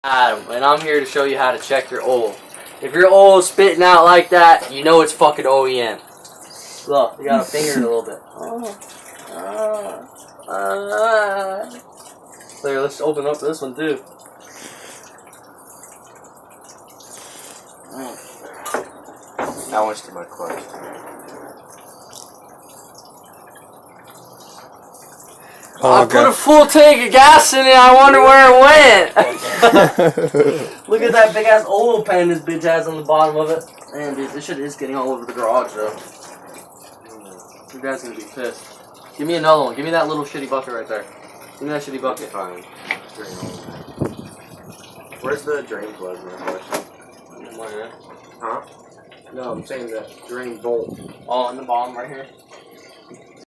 Adam, and I'm here to show you how to check your oil. If your oil is spitting out like that, you know it's fucking OEM. Look, you gotta finger it a little bit. There, let's open up this one too. That one's to my clutch. I put a full tank of gas in it. I wonder where it went. Look at that big ass oil pan this bitch has on the bottom of it. Man, dude, this shit is getting all over the garage though. Your dad's gonna be pissed. Give me another one. Give me that little shitty bucket right there. Give me that shitty bucket. Fine. Where's the drain plug, man? Huh? No, I'm saying the drain bolt. Oh, in the bottom right here.